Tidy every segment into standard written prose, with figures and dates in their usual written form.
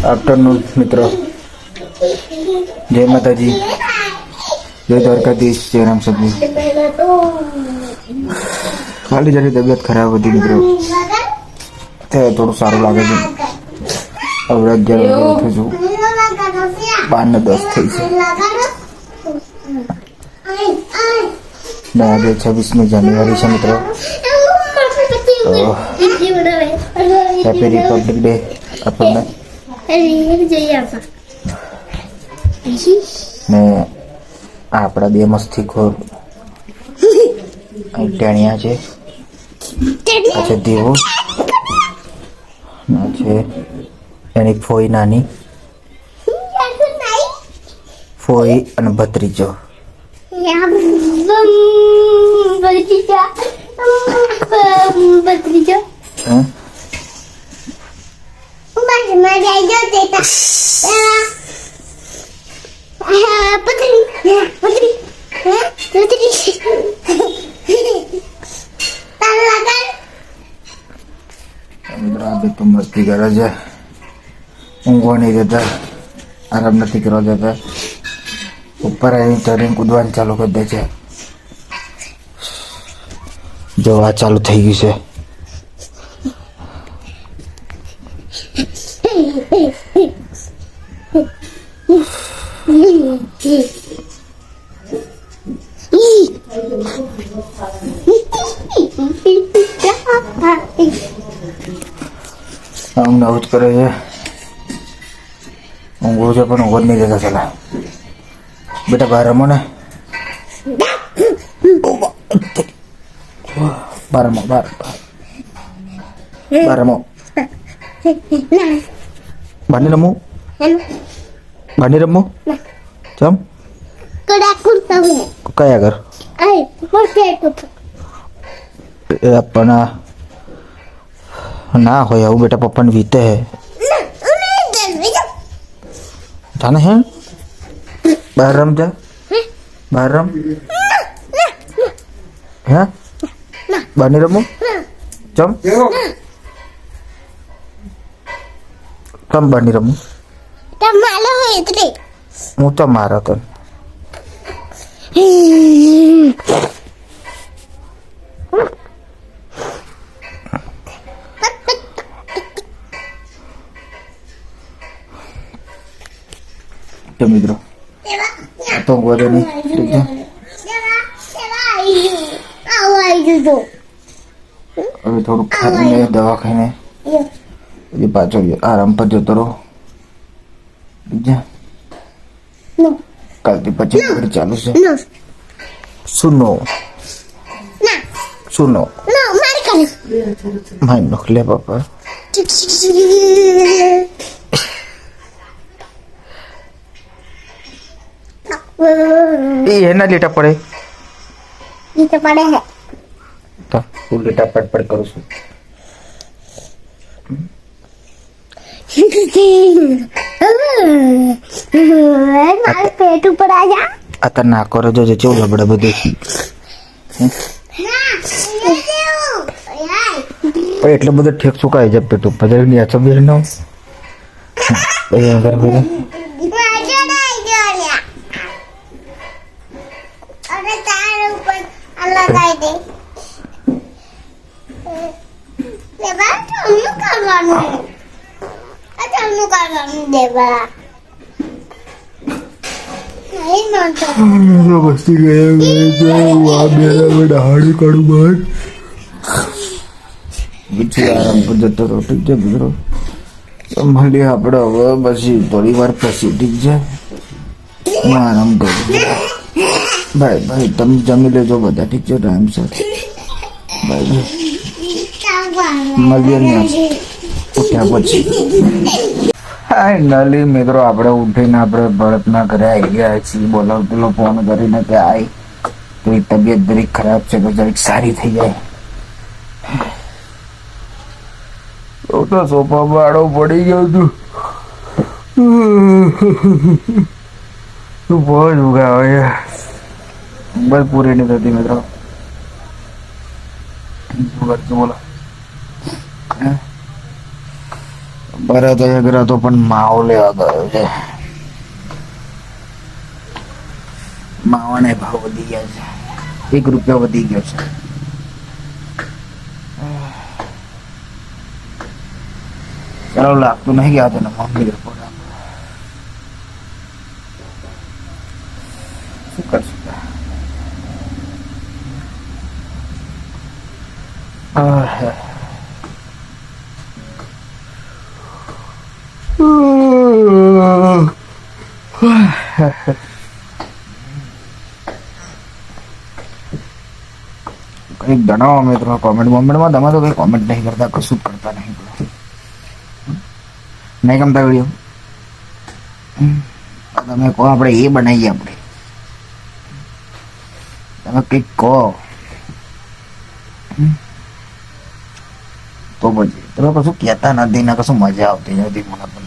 Afternoon मित्रों, जय माता जी, जय द्वारकाधीश, जय राम सभी। खाली जरी तबियत खराब होती मित्रों, थोड़ा सारू लागे છે। હવે 11 વાગે ઉઠું છું, 12:10 થઈ છે ને આજે 26મી જાન્યુઆરી છે મિત્રો। હેપી રિપબ્લિક ડે આપણને ને આપણા બે મસ્તીખોર ટેણિયા છે। આ છે દેવો, આ છે એની ફોઈ નાની ફોઈ અને ભત્રીજો। तो मस्ती करे છે, ઊંઘવા નહીં દેતા, આરામ નથી કરવા દેતા, ઉપર આવી ચડીને કૂદવાનું ચાલુ કરી દે છે। જો આ ચાલુ થઈ ગયું છે। અમને આવું જ કરે છે, ઊંઘવું છે પણ ઊંઘ જ નહીં દેતા। ચાલા બેટા બહાર રમો ને, બહાર રમો, બહાર રમો, બહાર નહીં રમવું, બહાર નહીં રમવું, ચમ કયા ઘર પણ ના હોય આવું બેટા, પપ્પાને વીતે હે જાને હે, બહાર રમ જા, બહાર રમ હે, બહાર નહીં રમવું, ચમ બહાર નહીં રમવું, હું તો મારો તો મિત્રો તો ગોદે નહીં, ઠીક છે। હવે થોડુંક ખાઈને દવા ખાઈને પછી પાછો આરામ પર જતો રહો, ઠીક છે। કાલથી પછી ચાલુ છે। સુનો સુનો મારી નોખ લે પાપા, એના લીટા પડે હે તો હું લીટા પડ કરું છું। પેટ ઉપર આ જા, આ તો ના કરો જોજે કેવું લબડે બધું, એટલે બધું ઠેક સુકાય જાય પેટ ઉપર જઈને આ ચબીર નો મસ્તી હાડી કાઢું બહાર પછી આરામ પર જતો રહો, ઠીક છે મિત્રો। મળીએ આપણે હવે પછી થોડી વાર પછી, ઠીક છે। હું આરામ કરું, બાય બાય। તમે જમી લેજો બધા, ઠીક છે, ટાઈમસર, બાય બાય। મળીએ ને ઉઠ્યા પછી। ફાઇનલી મિત્રો આપણે ઉઠીને આપણે ભરતના ઘરે આવી ગયા છીએ। બોલાવતો ફોન કરીને કે આય થોડી તબિયત દરેક ખરાબ છે તો જરીક સારી થઈ જાય। તો સોફા બાળો પડી ગયો તું, બહુ જ ઊંઘ આવે છે, બસ પૂરી નહીં થતી મિત્રો। શું કરશું બોલો, ભરત અગ્ર તો પણ માવો લેવા ગયો છે. માવાના ભાવ વધી ગયા છે, 1 રૂપિયો વધી ગયો છે. ચાલો લાગતું નહીં ગયા તને મમ્મી રિપોર્ટ શું કરશું? કંઈક જણાવો મિત્રો કોમેન્ટમાં. તમે તો કઈ કોમેન્ટ નહીં કરતા, કશું જ કરતા નહીં. નહીં ગમતા વિડીયો તમે કહો, આપણે એ બનાવીએ. આપણે તમે કંઈક કહો તો પછી તમે કશું કહેતા નથી ને કશું મજા આવતી નથી મને પણ.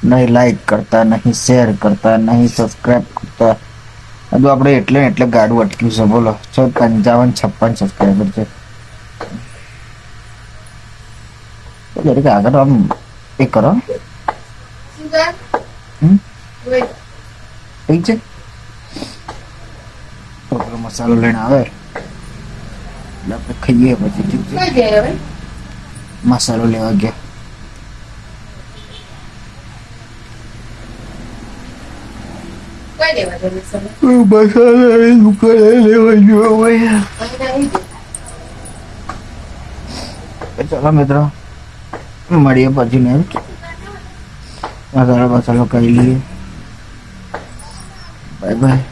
નહીં લાઈક કરતા, નહીં શેર કરતા, નહીં સબસ્ક્રાઈબ કરતા. હજુ આપણે એટલે ગાડું અટક્યું છે. બોલો 55 56 સબસ્ક્રાઈબર છે. દરેક આગળ આમ એ કરો ઠીક છે. તો મસાલો લઈને આવે એટલે આપણે ખાઈએ પછી. ઠીક છે, મસાલો લેવા ગયા. ચાલો મિત્રો મળીએ પછી ને મસાલો કરી લઈએ. Bye bye.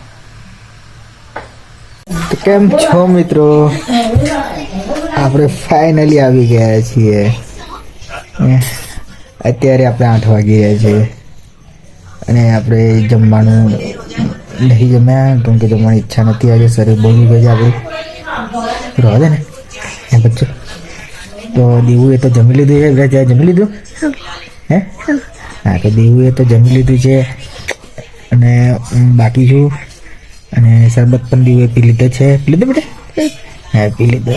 તો કેમ છો મિત્રો? આપણે ફાઇનલી આવી ગયા છીએ. અત્યારે આપણે 8 વાગી રહ્યા છીએ અને આપણે જમવાનું નહીં જમ્યા કેમ કે જમવાની ઈચ્છા નથી. આજે શરીર બહુ ગયું છે આપણું. રહો દે ને એમ બચ્ચું. તો દેવું એ તો જમી લીધું છે. ત્યાં જમી લીધું હે? હા, તો દેવું એ તો જમી લીધું છે અને બાકી છું. અને શરબત પણ દેવું પી લીધો છે. પી લીધો બેટા? હા, પી લીધો.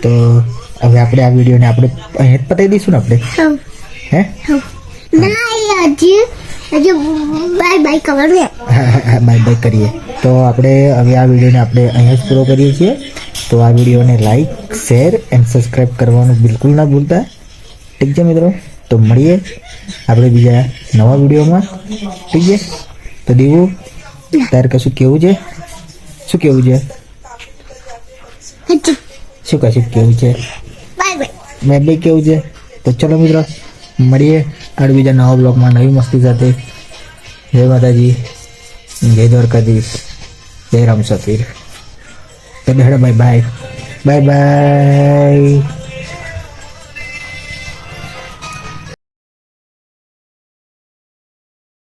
તો હવે આપણે આ વિડીયોને આપણે અહીંયા જ પતાવી દઈશું ને આપણે. હે? બાય બાય કરીએ. બાય બાય કરીએ. તો આપણે હવે આ વિડીયોને આપણે અહીંયા જ પૂરો કરીએ છીએ. તો આ વિડીયોને લાઈક, શેર એન્ડ સબસ્ક્રાઈબ કરવાનું બિલકુલ ના ભૂલતા. ઠીક છે મિત્રો? તો મળીએ આપણે બીજા નવા વિડીયોમાં. ઠીક છે? તો દેવું તારે કશું કેવું છે? શું કેવું છે? શું કશું કેવું છે? બાય બાય કેવું છે? તો ચલો મિત્રો મળીએ આગળ બીજા નવા બ્લોગમાં નવી મસ્તી સાથે. જય માતાજી, જય દ્વારકાધીશ, જય રામ સતીર. તો બાય બાય. Bye bye.